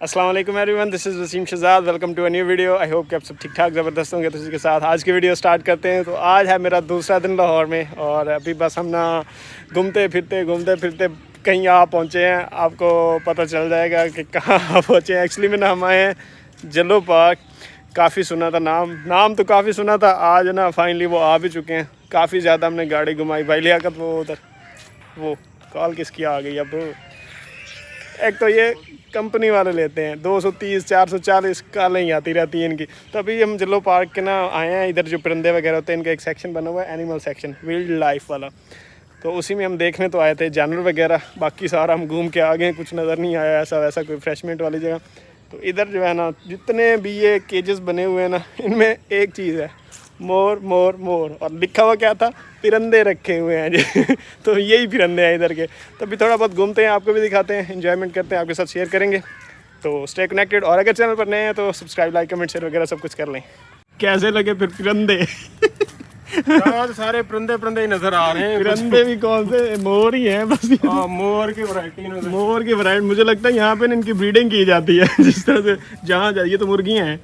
अस्सलाम वालेकुम everyone, this is Waseem Shahzad. Welcome to a new video. I hope कि आप सब ठीक ठाक ज़बरदस्त होंगे। तो इसी के साथ आज की वीडियो स्टार्ट करते हैं। तो आज है मेरा दूसरा दिन लाहौर में और अभी बस हम ना घूमते फिरते कहीं आ पहुँचे हैं। आपको पता चल जाएगा कि कहाँ पहुँचे हैं। एक्चुअली में ना हम आए हैं जलो पार्क। काफ़ी सुना था नाम तो काफ़ी सुना था। आज ना फाइनली वो आ भी चुके हैं। काफ़ी ज़्यादा हमने गाड़ी घुमाई। भाई लियाकत वो उधर वो कॉल किसकी आ गई अब। एक तो ये कंपनी वाले लेते हैं 230 440 कॉलें ही आती रहती हैं इनकी। तो अभी हम जलो पार्क के ना आए हैं। इधर जो परिंदे वगैरह होते हैं इनका एक सेक्शन बना हुआ है, एनिमल सेक्शन, वाइल्ड लाइफ वाला। तो उसी में हम देखने तो आए थे जानवर वगैरह। बाकी सारा हम घूम के आ गए, कुछ नज़र नहीं आया ऐसा वैसा कोई रिफ्रेशमेंट वाली जगह। तो इधर जो है ना जितने भी ये केजेस बने हुए हैं ना, इनमें एक चीज़ है, मोर मोर मोर। और लिखा हुआ क्या था, परिंदे रखे हुए हैं जी। तो यही परिंदे हैं इधर के। तो अभी थोड़ा बहुत घूमते हैं, आपको भी दिखाते हैं, एंजॉयमेंट करते हैं, आपके साथ शेयर करेंगे। तो स्टे कनेक्टेड। और अगर चैनल पर नए हैं तो सब्सक्राइब, लाइक, कमेंट, शेयर वगैरह सब कुछ कर लें। कैसे लगे फिर परिंदे? सारे परिंदे ही नजर आ रहे हैं। परिंदे भी कौन से, मोर ही हैं बस। मोर की वैरायटी मोर की वैरायटी। मुझे लगता है यहाँ पे इनकी ब्रीडिंग की जाती है जिस तरह से जहाँ जाइए तो मुर्गियाँ हैं।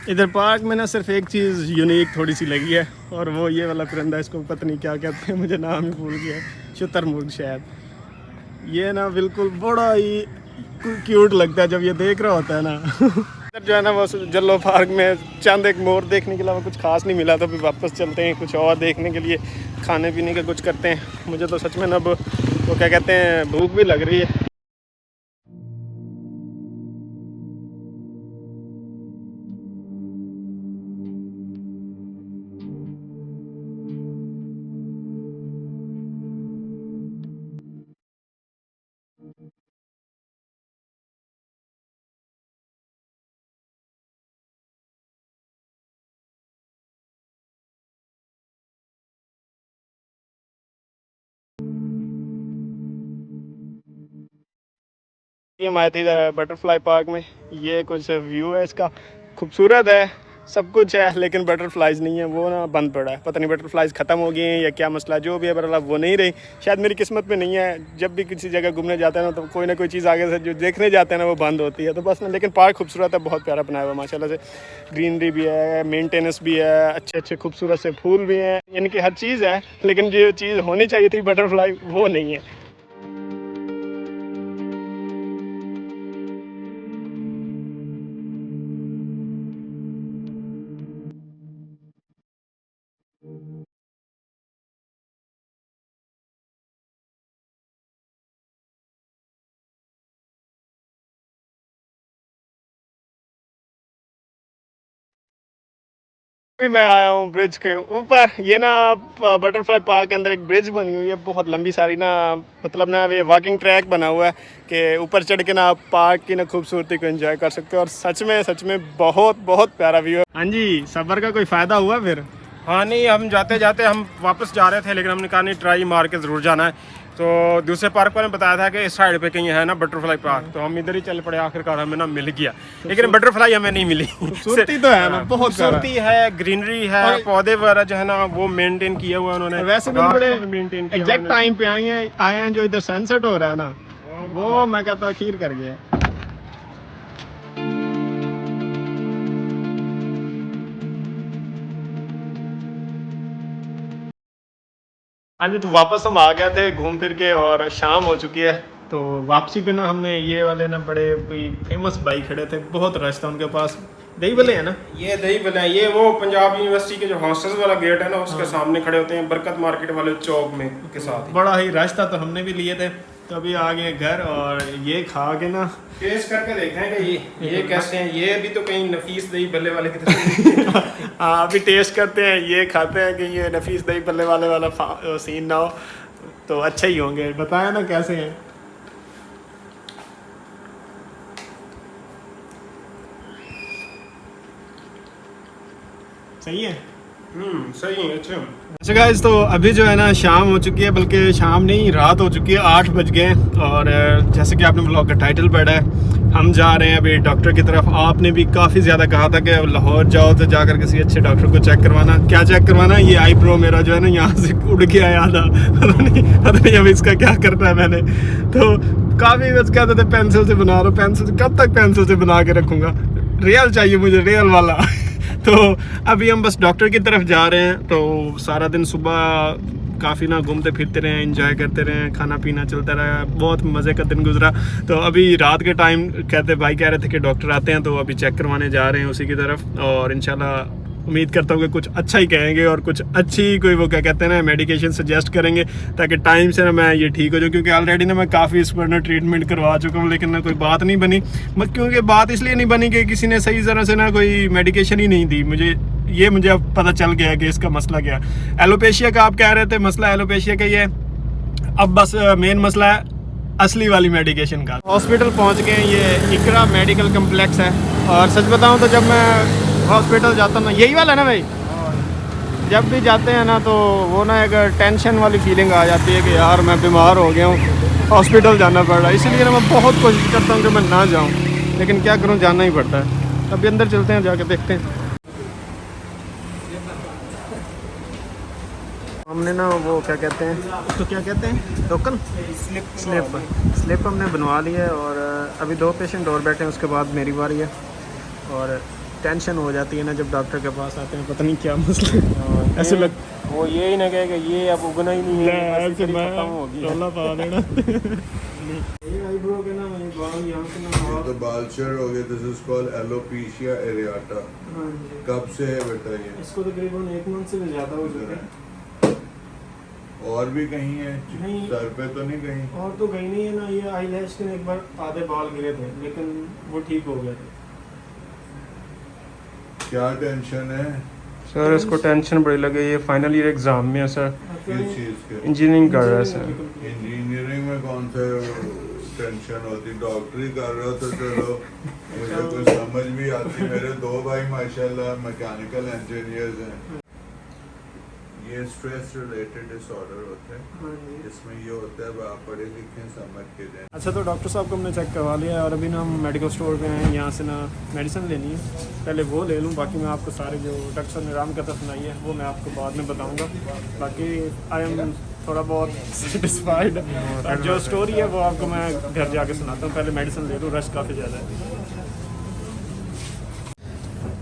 इधर पार्क में ना सिर्फ एक चीज़ यूनिक थोड़ी सी लगी है और वो ये वाला परिंदा, इसको पता नहीं क्या कहते हैं, मुझे नाम ही भूल गया है, शुतुरमुर्ग शायद। ये ना बिल्कुल बड़ा ही क्यूट लगता है जब ये देख रहा होता है ना। इधर जो है ना वो जलो पार्क में चंद एक मोर देखने के अलावा कुछ खास नहीं मिला। तो अभी वापस चलते हैं कुछ और देखने के लिए, खाने पीने का कुछ करते हैं। मुझे तो सच में ना अब वो क्या कहते हैं, भूख भी लग रही है। ये हम आए थे इधर बटरफ्लाई पार्क में। ये कुछ व्यू है इसका, खूबसूरत है, सब कुछ है, लेकिन बटरफ्लाइज नहीं है। वो ना बंद पड़ा है, पता नहीं बटरफ्लाइज ख़त्म हो गई हैं या क्या मसला। जो भी है बहरहाल वो नहीं रही, शायद मेरी किस्मत में नहीं है। जब भी किसी जगह घूमने जाते हैं ना तो कोई ना कोई चीज़ आगे से जो देखने जाते हैं ना वो बंद होती है। तो बस ना, लेकिन पार्क खूबसूरत है, बहुत प्यारा बनाया हुआ माशाल्लाह से। ग्रीनरी भी है, मेंटेनेंस भी है, अच्छे अच्छे खूबसूरत से फूल भी हैं, यानी कि हर चीज़ है। लेकिन जो चीज़ होनी चाहिए थी बटरफ्लाई, वो नहीं है। अभी मैं आया हूँ ब्रिज के ऊपर। ये ना बटरफ्लाई पार्क के अंदर एक ब्रिज बनी हुई है, बहुत लंबी सारी ना, मतलब ना ये वॉकिंग ट्रैक बना हुआ है कि ऊपर चढ़ के ना आप पार्क की ना खूबसूरती को एंजॉय कर सकते हो। और सच में बहुत बहुत प्यारा व्यू है। हाँ जी, सफ़र का कोई फ़ायदा हुआ फिर? हाँ नहीं, हम जाते जाते हम वापस जा रहे थे, लेकिन हमने कहा नहीं, ट्राई मार के ज़रूर जाना है। तो दूसरे पार्क पर बताया था कि इस साइड पे कहीं है ना बटरफ्लाई पार्क, तो हम इधर ही चल पड़े। आखिरकार हमें ना मिल गया, लेकिन बटरफ्लाई हमें नहीं मिली। खूबसूरती तो है ना, बहुत खूबसूरती है, ग्रीनरी है, पौधे वगैरह जो है ना वो मेंटेन किए हुए उन्होंने। वैसे भी बड़े मेंटेन एग्जैक्ट टाइम पे आए हैं। जो इधर सनसेट हो रहा है ना, वो मैं कहता हूँ खीर कर गया। हाँ जी, तो वापस हम आ गए थे घूम फिर के और शाम हो चुकी है। तो वापसी पे ना हमने ये वाले ना बड़े कोई फेमस भाई खड़े थे, बहुत रश था उनके पास। दही भल्ले है ना, ये दही भल्ले, ये वो पंजाब यूनिवर्सिटी के जो हॉस्टल्स वाला गेट है ना, उसके सामने खड़े होते हैं, बरकत मार्केट वाले चौक में के साथ। बड़ा ही रश था, तो हमने भी लिए थे। तो अभी आ गए घर और ये खा के ना टेस्ट करके देखें कि ये कैसे हैं। ये भी तो कहीं नफीस दही भल्ले वाले की तरह। हाँ, अभी टेस्ट करते हैं, ये खाते हैं कि ये नफीस दही भल्ले वाला सीन ना हो तो अच्छे ही होंगे। बताया ना कैसे हैं। सही है, सही है, अच्छा। अच्छा गाइस, तो अभी जो है ना शाम हो चुकी है, बल्कि शाम नहीं रात हो चुकी है, 8 बज गए हैं। और जैसे कि आपने ब्लॉग का टाइटल पढ़ा है, हम जा रहे हैं अभी डॉक्टर की तरफ। आपने भी काफ़ी ज़्यादा कहा था कि लाहौर जाओ तो जाकर किसी अच्छे डॉक्टर को चेक करवाना। क्या चेक करवाना? ये आईब्रो मेरा जो है ना यहाँ से उड़ गया, याद पता नहीं अब इसका क्या करना है मैंने। तो काफ़ी बस कहते थे पेंसिल से बना रहा हूँ, पेंसिल से कब तक पेंसिल से बना के रखूँगा, रियल चाहिए मुझे, रियल वाला। तो अभी हम बस डॉक्टर की तरफ जा रहे हैं। तो सारा दिन सुबह काफ़ी ना घूमते फिरते रहे, एंजॉय करते रहे, खाना पीना चलता रहा, बहुत मज़े का दिन गुजरा। तो अभी रात के टाइम भाई कह रहे थे कि डॉक्टर आते हैं, तो अभी चेक करवाने जा रहे हैं उसी की तरफ। और इंशाल्लाह उम्मीद करता हूँ कि कुछ अच्छा ही कहेंगे और कुछ अच्छी कोई वो क्या कहते हैं ना मेडिकेशन सजेस्ट करेंगे, ताकि टाइम से ना मैं ये ठीक हो जाऊँ। क्योंकि ऑलरेडी ना मैं काफ़ी इस पर ना ट्रीटमेंट करवा चुका हूँ, लेकिन ना कोई बात नहीं बनी। क्योंकि बात इसलिए नहीं बनी कि किसी ने सही तरह से ना कोई मेडिकेशन ही नहीं दी मुझे। मुझे अब पता चल गया कि इसका मसला क्या है। एलोपेशिया का आप कह रहे थे, मसला एलोपेशिया का ही है। अब बस मेन मसला है असली वाली मेडिकेशन का। हॉस्पिटल पहुंच गए, ये इकरा मेडिकल कम्प्लेक्स है। और सच बताऊं तो जब मैं हॉस्पिटल जाता हूँ ना, यही वाला है ना भाई, जब भी जाते हैं ना तो वो ना एक टेंशन वाली फीलिंग आ जाती है कि यार मैं बीमार हो गया हूँ, हॉस्पिटल जाना पड़ रहा है। इसलिए ना मैं बहुत कोशिश करता हूँ कि मैं ना जाऊँ, लेकिन क्या करूँ, जाना ही पड़ता है। अभी अंदर चलते हैं, जाके देखते हैं। हमने ना वो क्या कहते हैं, तो क्या कहते हैं, टोकन स्लिप हमने बनवा लिया है। और अभी 2 पेशेंट और बैठे हैं, उसके बाद मेरी बारी है। और टेंशन हो जाती है ना जब डॉक्टर के पास आते हैं, पता नहीं क्या मसला है। ऐसे लग वो ये ही ना कहे कि ये अब उगना ही नहीं है, बस इतनी खत्म हो गई है। पा देना। तो बालचर हो गया, दिस इज कॉल्ड एलोपेशिया एरियाटा। कब से है बेटा ये? इसको तकरीबन 1 मंथ से भी ज़्यादा हो चुका है। और भी कहीं है? नहीं। सर पे तो नहीं कहीं? और तो कहीं नहीं है ना। ये आई लैश के एक बार आधे बाल गिरे थे, लेकिन वो ठीक हो गया था। क्या टेंशन है? सर इसको टेंशन बड़ी लगे, ये फाइनल ईयर एग्जाम में है सर, किस चीज के? इंजीनियरिंग कर रहा है सर। इंजीनियरिंग में कौन से टेंशन होती? डॉक्टरी कर रहे हो तो चलो मुझे कुछ समझ भी आती। मेरे 2 भाई माशाल्लाह मैकेनिकल इंजीनियर्स हैं। ये स्ट्रेस रिलेटेड डिसऑर्डर होता है, इसमें ये होता है आप पढ़े लिखे समझ के दें। अच्छा, तो डॉक्टर साहब को हमने चेक करवा लिया है और अभी ना हम मेडिकल स्टोर पे हैं। यहाँ से ना मेडिसिन लेनी है, पहले वो ले लूँ। बाकी मैं आपको सारे जो डॉक्टर साहब ने राम कथा सुनाई है वो मैं आपको बाद में बताऊँगा। बाकी आई एम थोड़ा बहुत सेटिस्फाइड। और जो स्टोरी है वो आपको मैं घर जाके सुनाता हूँ। पहले मेडिसिन ले लूँ, रश काफ़ी ज़्यादा है।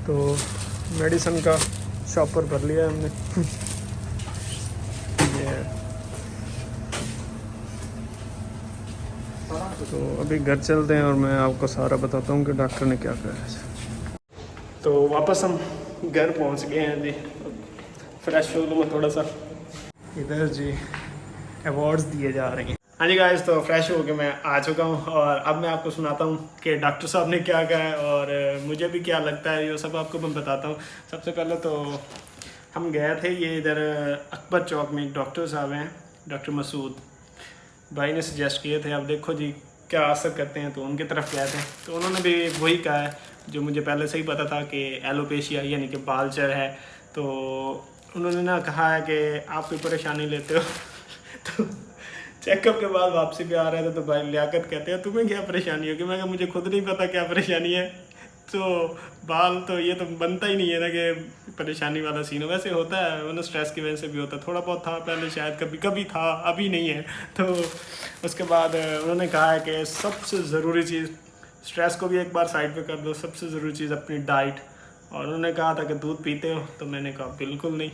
तो मेडिसिन का शॉपर कर लिया है हमने। तो अभी घर चलते हैं और मैं आपको सारा बताता हूँ कि डॉक्टर ने क्या कहा है। तो वापस हम घर पहुँच गए हैं जी। फ्रेश हो लूँ थोड़ा सा। इधर जी अवार्ड्स दिए जा रहे हैं। हाँ जी गाइस, तो फ्रेश हो के मैं आ चुका हूँ और अब मैं आपको सुनाता हूँ कि डॉक्टर साहब ने क्या कहा है और मुझे भी क्या लगता है, ये सब आपको मैं बताता हूँ। सबसे पहले तो हम गए थे, ये इधर अकबर चौक में एक डॉक्टर साहब हैं, डॉक्टर मसूद भाई ने सजेस्ट किए थे। अब देखो जी क्या असर करते हैं। तो उनकी तरफ गए थे, तो उन्होंने भी वही कहा है जो मुझे पहले से ही पता था कि एलोपेशिया यानी कि बालचर है। तो उन्होंने ना कहा है कि आप कोई परेशानी लेते हो। तो चेकअप के बाद वापसी पे आ रहे थे तो भाई लियाकत कहते हैं तुम्हें क्या परेशानी होगी? मैं कहा मुझे खुद नहीं पता क्या परेशानी है। तो बाल तो ये तो बनता ही नहीं है ना कि परेशानी वाला सीन हो। वैसे होता है, वरना स्ट्रेस की वजह से भी होता है। थोड़ा बहुत था पहले, शायद कभी कभी था, अभी नहीं है। तो उसके बाद उन्होंने कहा है कि सबसे ज़रूरी चीज़, स्ट्रेस को भी एक बार साइड पे कर दो, सबसे ज़रूरी चीज़ अपनी डाइट। और उन्होंने कहा था कि दूध पीते हो? तो मैंने कहा बिल्कुल नहीं।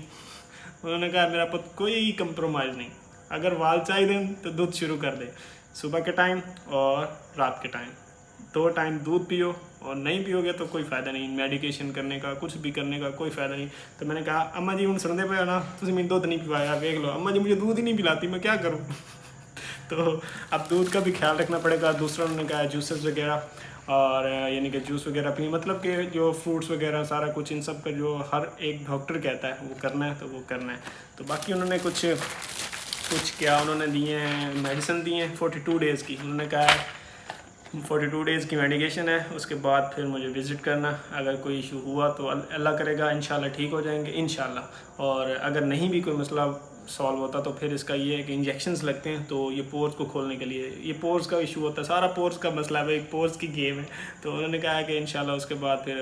उन्होंने कहा मेरा पुत कोई कंप्रोमाइज़ नहीं, अगर वाल चाहिए तो दूध शुरू कर दे, सुबह के टाइम और रात के टाइम 2 टाइम दूध पियो। और नहीं पियोगे तो कोई फ़ायदा नहीं, मेडिकेशन करने का, कुछ भी करने का कोई फ़ायदा नहीं। तो मैंने कहा अम्मा जी हूँ सुनते पे हो ना, तुम मैंने दूध नहीं पिलाया, देख लो अम्मा जी मुझे दूध ही नहीं पिलाती, मैं क्या करूँ? तो अब दूध का भी ख्याल रखना पड़ेगा। दूसरा उन्होंने कहा जूसेस वगैरह, और यानी कि जूस वगैरह पिए, मतलब कि जो फ्रूट्स वगैरह सारा कुछ, इन सब का जो हर एक डॉक्टर कहता है वो करना है तो वो करना है। तो बाकी उन्होंने कुछ क्या उन्होंने दिए हैं, मेडिसिन दी हैं 42 डेज़ की। उन्होंने कहा है 42 डेज़ की मेडिकेशन है, उसके बाद फिर मुझे विज़िट करना। अगर कोई इशू हुआ तो अल्लाह करेगा इंशाल्लाह ठीक हो जाएंगे इंशाल्लाह। और अगर नहीं भी कोई मसला सॉल्व होता तो फिर इसका ये है कि इंजेक्शंस लगते हैं, तो ये पोर्स को खोलने के लिए, ये पोर्स का इशू होता है, सारा पोर्स का मसला है, एक पोर्स की गेम है। तो उन्होंने कहा है कि इंशाल्लाह उसके बाद फिर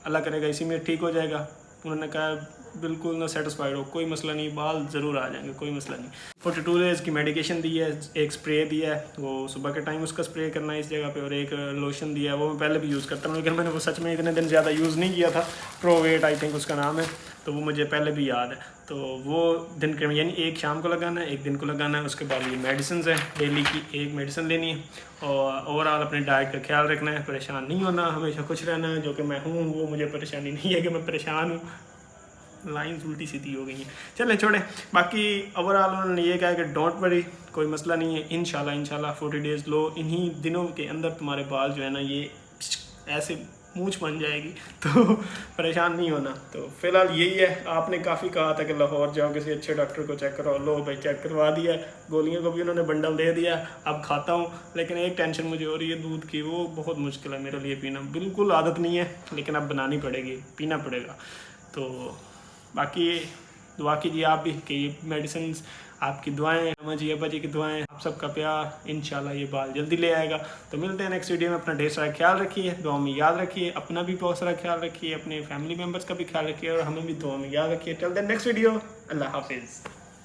अल्लाह करेगा इसी में ठीक हो जाएगा। उन्होंने कहा बिल्कुल ना सेटिस्फाइड हो, कोई मसला नहीं, बाल ज़रूर आ जाएंगे, कोई मसला नहीं। 42 डेज़ की मेडिकेशन दी है, एक स्प्रे दिया है, वो सुबह के टाइम उसका स्प्रे करना है इस जगह पे, और एक लोशन दिया है, वो मैं पहले भी यूज़ करता हूँ, लेकिन मैंने वो सच में इतने दिन ज़्यादा यूज़ नहीं किया था। प्रोवेट आई थिंक उसका नाम है, तो वो मुझे पहले भी याद है। तो वो दिन के यानी एक शाम को लगाना है, एक दिन को लगाना है। उसके बाद ये मेडिसिन है, डेली की एक मेडिसिन लेनी है, और ओवरऑल अपने डाइट का ख्याल रखना है, परेशान नहीं होना, हमेशा खुश रहना है, जो कि मैं हूँ। वो मुझे परेशानी नहीं है कि मैं परेशान हूँ, लाइन्स उल्टी सीधी हो गई हैं, चलें छोड़ें। बाकी ओवरऑल उन्होंने ये कहा कि डोंट वरी, कोई मसला नहीं है, इंशाल्लाह 40 डेज़ लो, इन्हीं दिनों के अंदर तुम्हारे बाल जो है ना ये ऐसे मूंछ बन जाएगी, तो परेशान नहीं होना। तो फ़िलहाल यही है। आपने काफ़ी कहा था कि लाहौर जाओ, किसी अच्छे डॉक्टर को चेक करो, लो भाई चेक करवा दिया, गोलियों को भी उन्होंने बंडल दे दिया, अब खाता हूँ। लेकिन एक टेंशन मुझे हो रही है दूध की, वो बहुत मुश्किल है मेरे लिए पीना, बिल्कुल आदत नहीं है, लेकिन अब बनानी पड़ेगी, पीना पड़ेगा। तो बाकी दुआ कीजिए आप भी कि ये मेडिसिन, आपकी दुआएं, अम्मा जी अब्बा जी की दुआएं, आप सबका प्यार, इंशाल्लाह ये बाल जल्दी ले आएगा। तो मिलते हैं नेक्स्ट वीडियो में। अपना ढेर सारा ख्याल रखिए, दुआ में याद रखिए, अपना भी बहुत सारा ख्याल रखिए, अपने फैमिली मेम्बर्स का भी ख्याल रखिए, और हमें भी दुआ में याद रखिए। टिल देन नेक्स्ट वीडियो, अल्लाह हाफिज़।